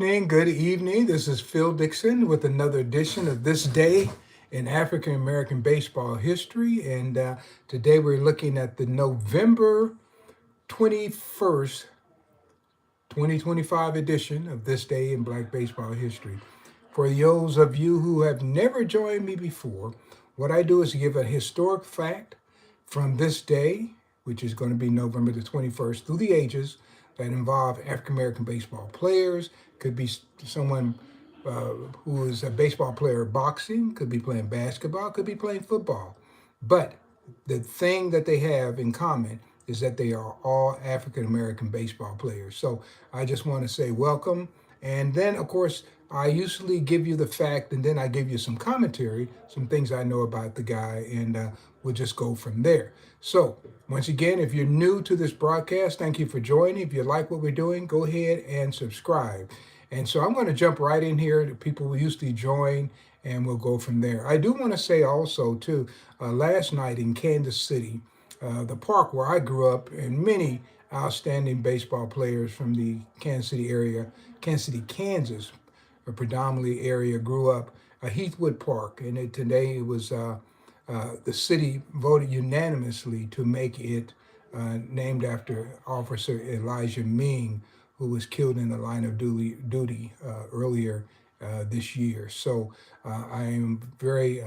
Good evening. This is Phil Dixon with another edition of This Day in African American Baseball History. And today we're looking at the November 21st, 2025 edition of This Day in Black Baseball History. For those of you who have never joined me before, what I do is give a historic fact from this day, which is going to be November the 21st, through the ages that involve African American baseball players. Could be someone who is a baseball player boxing, could be playing basketball, could be playing football. But the thing that they have in common is that they are all African American baseball players. So I just want to say welcome. And then, of course, I usually give you the fact and then I give you some commentary, some things I know about the guy, and we'll just go from there. So, once again, if you're new to this broadcast, thank you for joining. If you like what we're doing, go ahead and subscribe. And so I'm going to jump right in here to people who usually join, and we'll go from there. I do want to say also, too, last night in Kansas City, the park where I grew up, and many outstanding baseball players from the Kansas City area, Kansas City, Kansas, a predominantly area, grew up, Heathwood Park. And today it was the city voted unanimously to make it named after Officer Elijah Ming, who was killed in the line of duty earlier this year. So I am very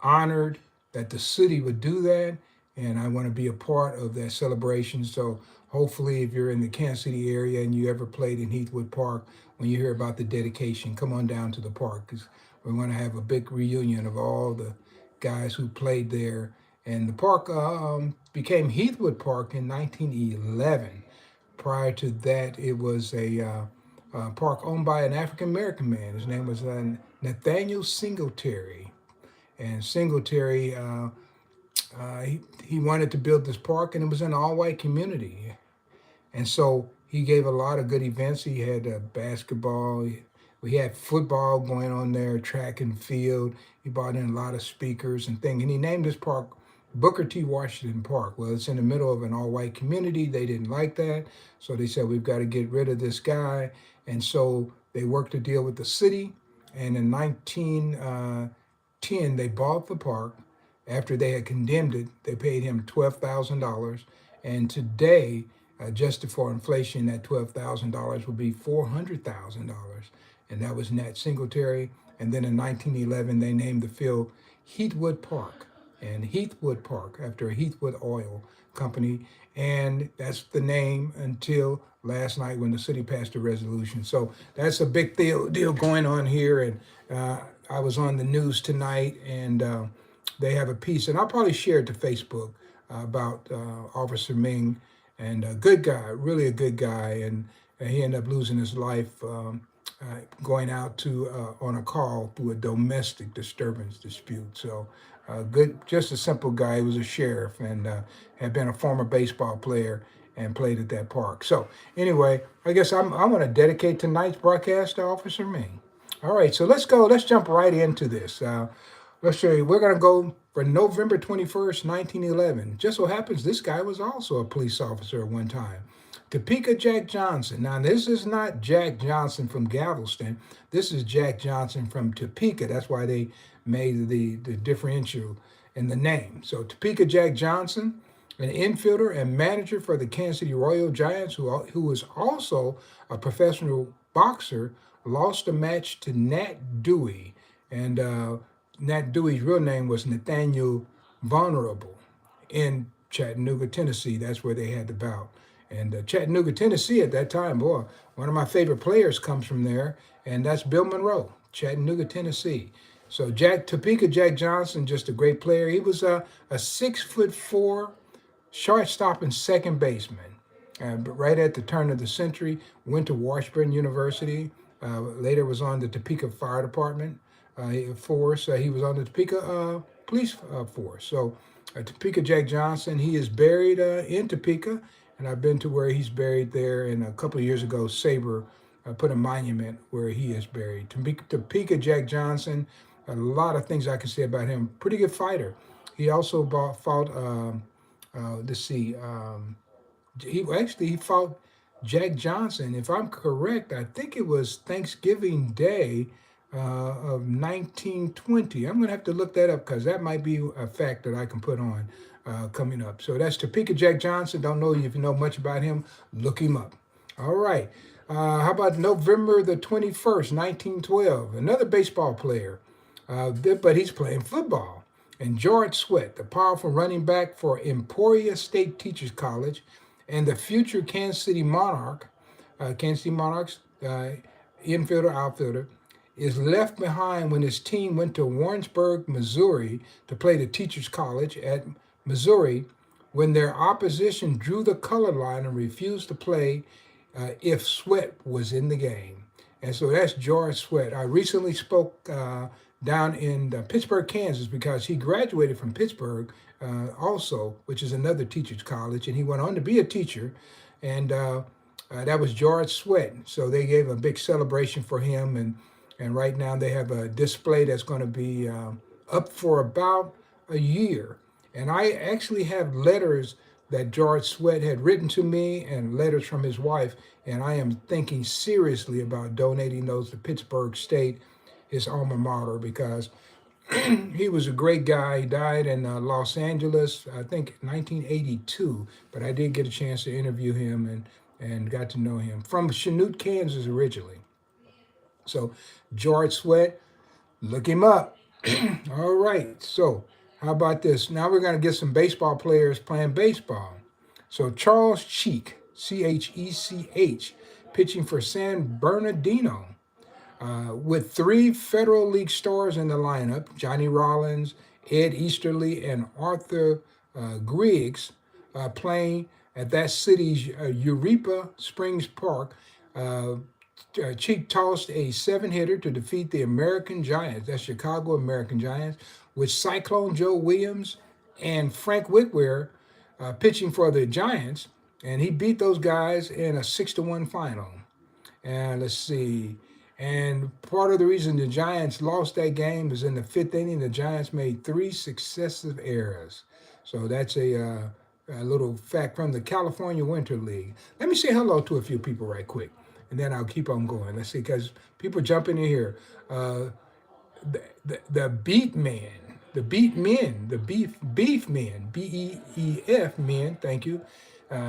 honored that the city would do that, and I want to be a part of that celebration. So hopefully, if you're in the Kansas City area and you ever played in Heathwood Park, when you hear about the dedication, come on down to the park because we're going to have a big reunion of all the guys who played there. And the park became Heathwood Park in 1911. Prior to that, it was a park owned by an African American man. His name was Nathaniel Singletary. And Singletary, he wanted to build this park, and it was an all-white community. And so he gave a lot of good events. He had basketball. We had football going on there, track and field. He brought in a lot of speakers and things. And he named this park Booker T. Washington Park. Well, it's in the middle of an all-white community. They didn't like that. So they said, we've got to get rid of this guy. And so they worked a deal with the city. And in 1910, they bought the park. After they had condemned it, they paid him $12,000. And today, adjusted for inflation, that $12,000 would be $400,000. And that was Nat Singletary. And then in 1911, they named the field Heathwood Park. And Heathwood Park, after a Heathwood Oil Company. And that's the name until last night when the city passed a resolution. So that's a big deal going on here. And I was on the news tonight, and they have a piece, and I'll probably share it to Facebook about Officer Ming, and a good guy, really a good guy, and he ended up losing his life going out to on a call through a domestic disturbance dispute. So good, just a simple guy. He was a sheriff and had been a former baseball player and played at that park. So anyway, I guess I'm going to dedicate tonight's broadcast to Officer Ming. All right, so let's go. Let's jump right into this. Let's show you. We're going to go for November 21st, 1911. Just so happens this guy was also a police officer at one time. Topeka Jack Johnson. Now, this is not Jack Johnson from Galveston. This is Jack Johnson from Topeka. That's why they made the differential in the name. So Topeka Jack Johnson, an infielder and manager for the Kansas City Royal Giants, who was also a professional boxer, lost a match to Nat Dewey. And Nat Dewey's real name was Nathaniel Vulnerable in Chattanooga, Tennessee. That's where they had the bout. And Chattanooga, Tennessee at that time, boy, one of my favorite players comes from there, and that's Bill Monroe, Chattanooga, Tennessee. So Topeka Jack Johnson, just a great player. He was a 6'4" shortstop and second baseman. But right at the turn of the century, went to Washburn University. Later was on the Topeka Fire Department force. He was on the Topeka police force. So Topeka Jack Johnson, he is buried in Topeka, and I've been to where he's buried there. And a couple of years ago, Sabre put a monument where he is buried. Topeka Jack Johnson, a lot of things I can say about him. Pretty good fighter. He also fought. Let's see. He fought Jack Johnson. If I'm correct, I think it was Thanksgiving Day of 1920. I'm going to have to look that up because that might be a fact that I can put on coming up. So that's Topeka Jack Johnson. Don't know if you know much about him. Look him up. All right. How about November the 21st, 1912? Another baseball player, but he's playing football. And George Sweat, the powerful running back for Emporia State Teachers College, and the future Kansas City Monarchs infielder, outfielder, is left behind when his team went to Warrensburg, Missouri to play the Teachers College at Missouri when their opposition drew the color line and refused to play if Sweat was in the game. And so that's George Sweat. I recently spoke down in Pittsburgh, Kansas, because he graduated from Pittsburgh also, which is another teacher's college, and he went on to be a teacher. And that was George Sweat. So they gave a big celebration for him, and right now they have a display that's going to be up for about a year. And I actually have letters that George Sweat had written to me and letters from his wife, and I am thinking seriously about donating those to Pittsburgh State, his alma mater, because he was a great guy. He died in Los Angeles, I think 1982, but I did get a chance to interview him and got to know him from Chanute, Kansas originally. So George Sweat, look him up. All right, so how about this? Now we're going to get some baseball players playing baseball. So Charles Cheek, Chech, pitching for San Bernardino, with 3 Federal League stars in the lineup: Johnny Rollins, Ed Easterly, and Arthur Griggs, playing at that city's Eureka Springs Park. Cheek tossed a 7-hitter to defeat the American Giants, that's Chicago American Giants, with Cyclone Joe Williams and Frank Wickware pitching for the Giants, and he beat those guys in a 6-1 final. And let's see. And part of the reason the Giants lost that game is in the 5th inning, the Giants made 3 successive errors. So that's a little fact from the California Winter League. Let me say hello to a few people right quick, and then I'll keep on going. Let's see, because people jumping in here. The Beat Man, the Beat Men, the Beef Men, BEEF Men, thank you.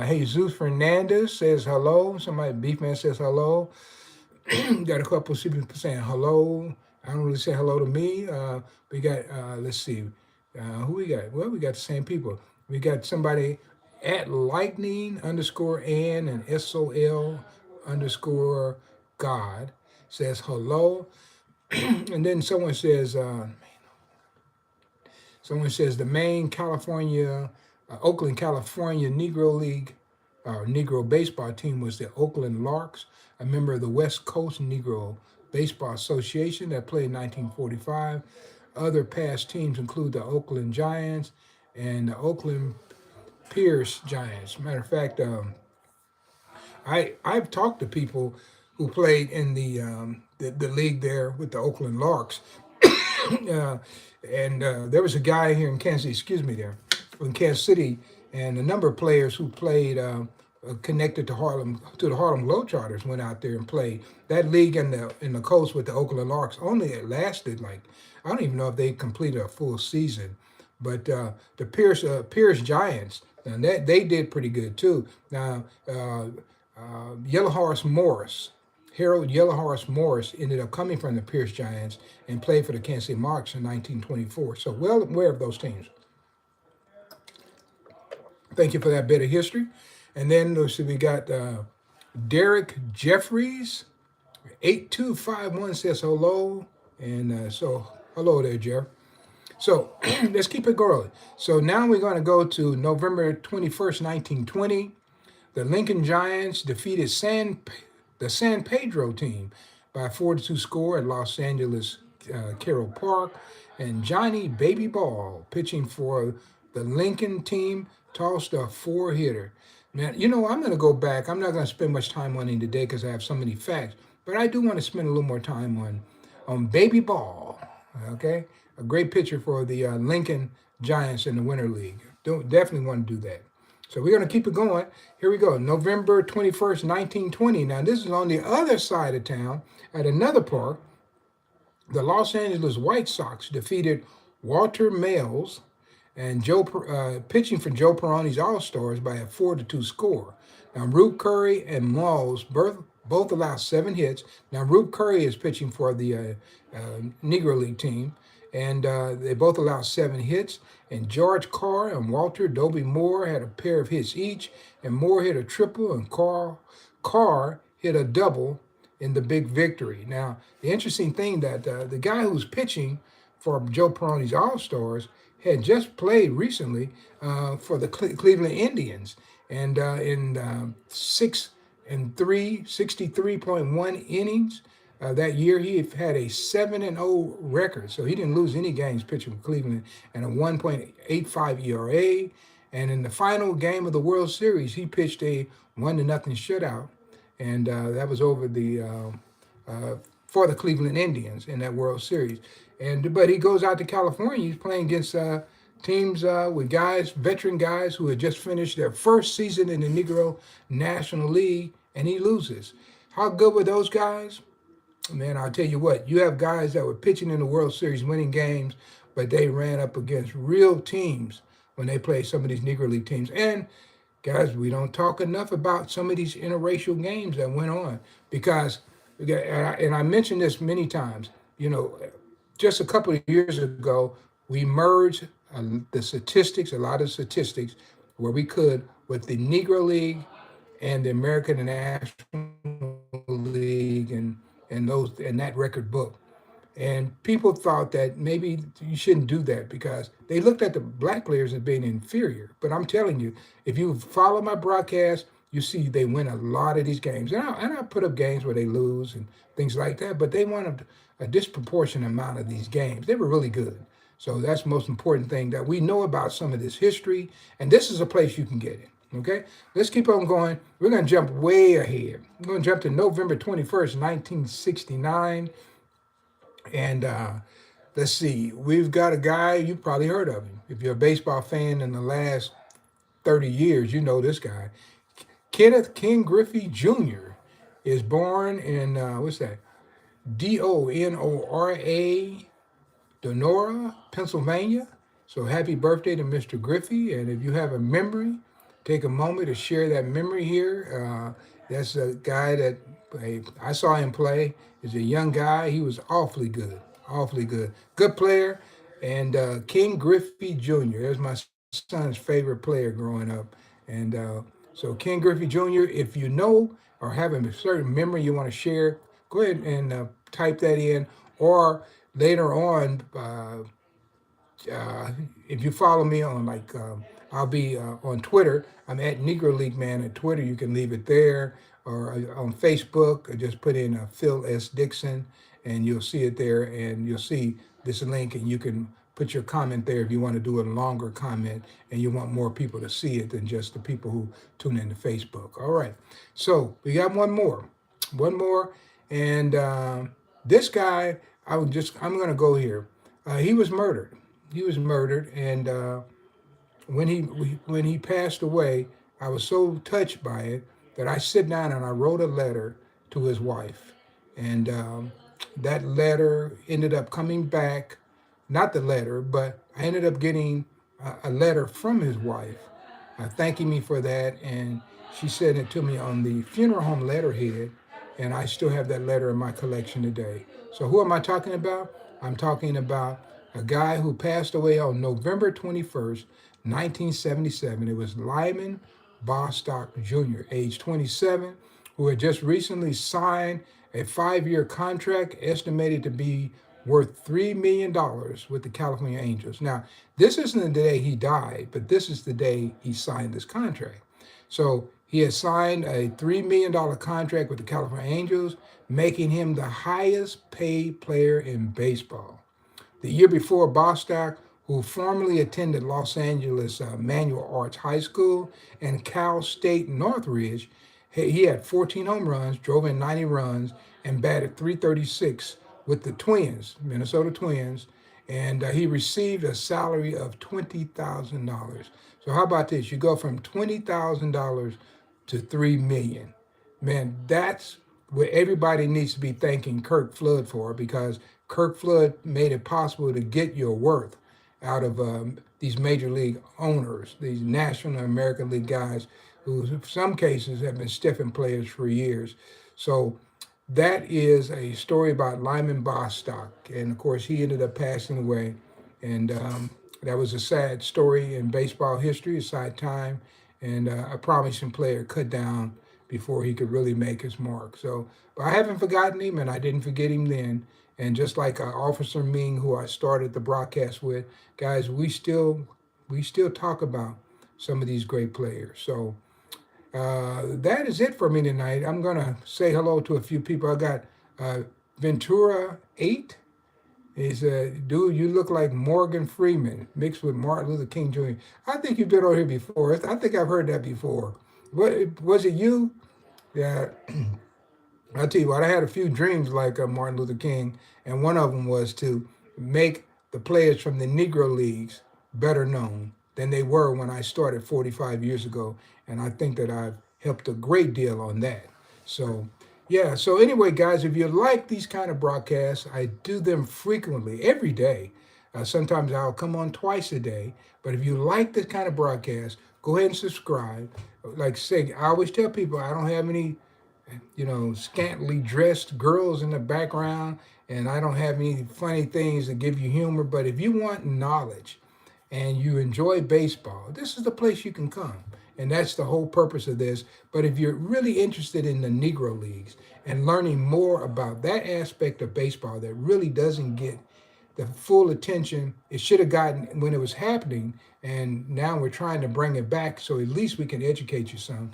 Jesus Fernandez says hello. Somebody, Beef Man says hello. Got a couple of people saying hello. I don't really say hello to me. We got, let's see, who we got? Well, we got the same people. We got somebody at lightning _Ann and SOL _ God says hello. And then someone says the Maine, California, Oakland, California Negro League, Negro baseball team was the Oakland Larks, a member of the West Coast Negro Baseball Association that played in 1945. Other past teams include the Oakland Giants and the Oakland Pierce Giants. Matter of fact, I've talked to people who played in the league there with the Oakland Larks, and there was a guy here in Kansas in Kansas City, and a number of players who played connected to the Harlem Globetrotters went out there and played. That league in the coast with the Oakland Larks only lasted like, I don't even know if they completed a full season, but the Pierce Giants, and they did pretty good too. Now Yellow Horse Morris. Harold Yellow Horse Morris ended up coming from the Pierce Giants and played for the Kansas City Monarchs in 1924. So well aware of those teams. Thank you for that bit of history. And then we got Derek Jeffries, 8251 says hello. And so hello there, Jeff. So let's keep it going. So now we're going to go to November 21st, 1920. The Lincoln Giants defeated the San Pedro team by a 4-2 score at Los Angeles Carroll Park. And Johnny Baby Ball, pitching for the Lincoln team, tossed a 4-hitter. Now, I'm going to go back. I'm not going to spend much time on it today because I have so many facts. But I do want to spend a little more time on Baby Ball. Okay? A great pitcher for the Lincoln Giants in the Winter League. Definitely want to do that. So we're going to keep it going. Here we go. November 21st, 1920. Now, this is on the other side of town at another park. The Los Angeles White Sox defeated Walter Mills and pitching for Joe Peroni's All-Stars by a 4-2 score. Now, Rube Curry and Mills both allowed 7 hits. Now, Rube Curry is pitching for the Negro League team, and they both allowed 7 hits. And George Carr and Walter Dobie Moore had a pair of hits each, and Moore hit a triple, and Carr hit a double in the big victory. Now, the interesting thing that the guy who's pitching for Joe Peroni's All-Stars had just played recently for the Cleveland Indians, and in 63.1 innings that year, he had a 7-0 record. So he didn't lose any games pitching for Cleveland, and a 1.85 ERA. And in the final game of the World Series, he pitched a 1-0 shutout, and that was over for the Cleveland Indians in that World Series. But he goes out to California. He's playing against teams with veteran guys who had just finished their first season in the Negro National League, and he loses. How good were those guys? Man, I'll tell you what, you have guys that were pitching in the World Series, winning games, but they ran up against real teams when they played some of these Negro League teams. And guys, we don't talk enough about some of these interracial games that went on, because, and I mentioned this many times, just a couple of years ago, we merged the statistics, a lot of statistics, where we could, with the Negro League and the American National League and that record book. And people thought that maybe you shouldn't do that because they looked at the black players as being inferior. But I'm telling you, if you follow my broadcast, you see they win a lot of these games. And I put up games where they lose and things like that, but they won a disproportionate amount of these games. They were really good. So that's the most important thing, that we know about some of this history. And this is a place you can get it. Okay, let's keep on going. We're going to jump way ahead. We're going to jump to November 21st, 1969. And let's see, we've got a guy, you've probably heard of him. If you're a baseball fan in the last 30 years, you know this guy. Kenneth King Griffey Jr. is born in, Donora, Donora, Pennsylvania. So happy birthday to Mr. Griffey. And if you have a memory, take a moment to share that memory here. That's a guy that I saw him play. He's a young guy. He was awfully good, awfully good. Good player. And King Griffey Jr. is my son's favorite player growing up. And so King Griffey Jr., if you know or have a certain memory you want to share, go ahead and type that in. Or later on, if you follow me on I'll be on Twitter. I'm at Negro League Man at Twitter. You can leave it there, or on Facebook. Just put in Phil S. Dixon, and you'll see it there. And you'll see this link, and you can put your comment there if you want to do a longer comment, and you want more people to see it than just the people who tune into Facebook. All right. So we got one more, and this guy, I'm going to go here. He was murdered. And when he passed away, I was so touched by it that I sit down and I wrote a letter to his wife. And that letter ended up coming back, not the letter, but I ended up getting a letter from his wife thanking me for that. And she sent it to me on the funeral home letterhead, and I still have that letter in my collection today. So who am I talking about? I'm talking about a guy who passed away on November 21st, 1977. It was Lymon Bostock Jr., age 27, who had just recently signed a 5-year contract estimated to be worth $3 million with the California Angels. Now, this isn't the day he died, but this is the day he signed this contract. So he has signed a $3 million contract with the California Angels, making him the highest paid player in baseball. The year before, Bostock, who formerly attended Los Angeles Manual Arts High School and Cal State Northridge, he had 14 home runs, drove in 90 runs, and batted .336 with the Twins, Minnesota Twins, and he received a salary of $20,000. So how about this? You go from $20,000 to $3 million. Man, that's what everybody needs to be thanking Kirk Flood for, because Kirk Flood made it possible to get your worth out of these major league owners, these National American League guys who, in some cases, have been stiffing players for years. So that is a story about Lymon Bostock, and of course, he ended up passing away, and that was a sad story in baseball history, a sad time, and a promising player cut down before he could really make his mark. So, but I haven't forgotten him, and I didn't forget him then. And just like Officer Ming, who I started the broadcast with, guys, we still talk about some of these great players. So that is it for me tonight. I'm gonna say hello to a few people. I got Ventura 8. He's a dude. You look like Morgan Freeman mixed with Martin Luther King Jr. I think you've been on here before. I think I've heard that before. What was it? You? Yeah. I'll tell you what. I had a few dreams like Martin Luther King, and one of them was to make the players from the Negro leagues better known than they were when I started 45 years ago. And I think that I've helped a great deal on that. So yeah, so anyway, guys, if you like these kind of broadcasts, I do them frequently, every day. Sometimes I'll come on twice a day. But if you like this kind of broadcast, go ahead and subscribe. Like I say, I always tell people I don't have any, scantily dressed girls in the background, and I don't have any funny things that give you humor. But if you want knowledge and you enjoy baseball, this is the place you can come. And that's the whole purpose of this. But if you're really interested in the Negro Leagues and learning more about that aspect of baseball that really doesn't get the full attention it should have gotten when it was happening, and now we're trying to bring it back so at least we can educate you some,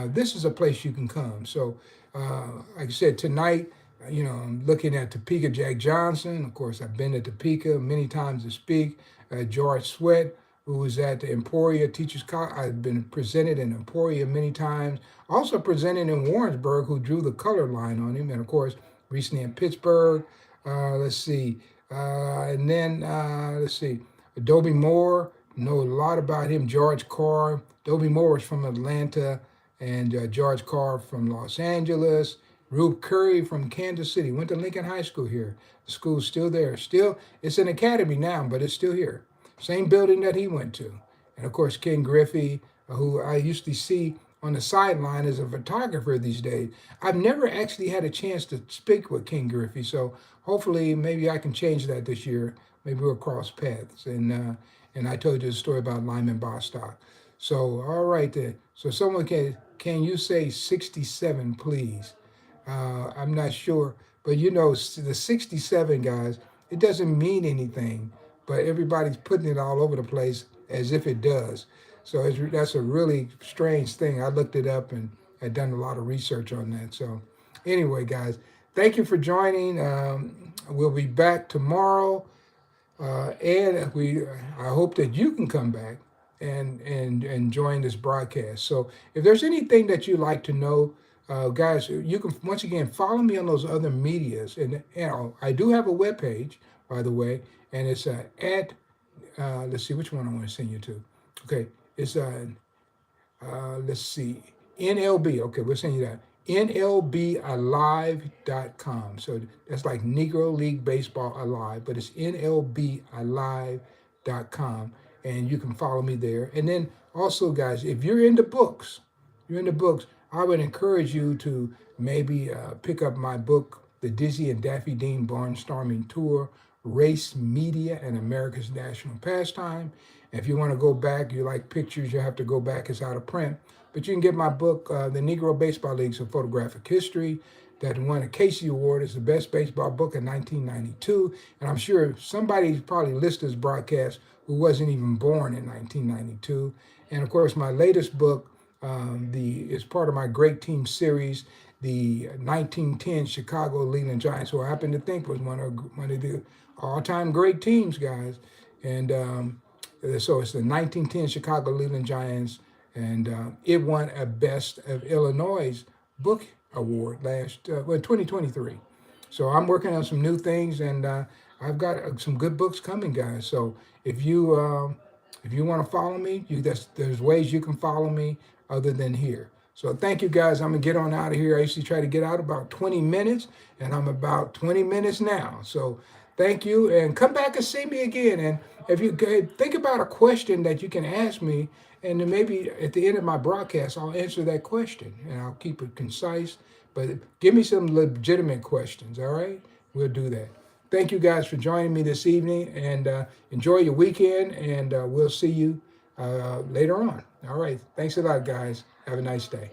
this is a place you can come. So, like I said, tonight, I'm looking at Topeka Jack Johnson. Of course, I've been to Topeka many times to speak. George Sweat, who was at the Emporia Teachers College. I've been presented in Emporia many times. Also presented in Warrensburg, who drew the color line on him. And of course, recently in Pittsburgh. Let's see. And then, let's see. Adobe Moore, know a lot about him. George Carr. Adobe Moore is from Atlanta, and George Carr from Los Angeles. Rube Curry from Kansas City. Went to Lincoln High School here. The school's still there. Still, it's an academy now, but it's still here. Same building that he went to. And of course, Ken Griffey, who I used to see on the sideline as a photographer these days. I've never actually had a chance to speak with Ken Griffey, so hopefully maybe I can change that this year. Maybe we'll cross paths. And I told you the story about Lymon Bostock. So, all right then. So someone can you say 67, please? I'm not sure, but the 67, guys, it doesn't mean anything, but everybody's putting it all over the place as if it does. So that's a really strange thing. I looked it up and had done a lot of research on that. So anyway, guys, thank you for joining. We'll be back tomorrow, and I hope that you can come back and join this broadcast. So if there's anything that you'd like to know, guys, you can once again follow me on those other medias, and I do have a webpage, by the way, and it's at let's see which one I want to send you to. Okay, it's let's see, NLB. Okay, we'll send you that. NLBalive.com. So that's like Negro League Baseball Alive, but it's NLBalive.com, and you can follow me there. And then also, guys, if you're into books, I would encourage you to maybe pick up my book, The Dizzy and Daffy Dean Barnstorming Tour, Race, Media, and America's National Pastime. And if you want to go back, you like pictures, you have to go back. It's out of print. But you can get my book, The Negro Baseball Leagues of Photographic History, that won a Casey Award as the best baseball book in 1992. And I'm sure somebody probably listened to this broadcast who wasn't even born in 1992. And of course, my latest book, is part of my Great Team series, the 1910 Chicago Leland Giants, who I happen to think was one of the all-time great teams, guys. And so it's the 1910 Chicago Leland Giants, and it won a Best of Illinois book award 2023. So I'm working on some new things, and I've got some good books coming, guys. So if you If you want to follow me, there's ways you can follow me other than here. So thank you guys. I'm gonna get on out of here. I usually try to get out about 20 minutes, and I'm about 20 minutes now. So thank you, and come back and see me again. And if you think about a question that you can ask me, and then maybe at the end of my broadcast, I'll answer that question, and I'll keep it concise. But give me some legitimate questions. All right, we'll do that. Thank you guys for joining me this evening, and enjoy your weekend, and we'll see you later on. All right. Thanks a lot, guys. Have a nice day.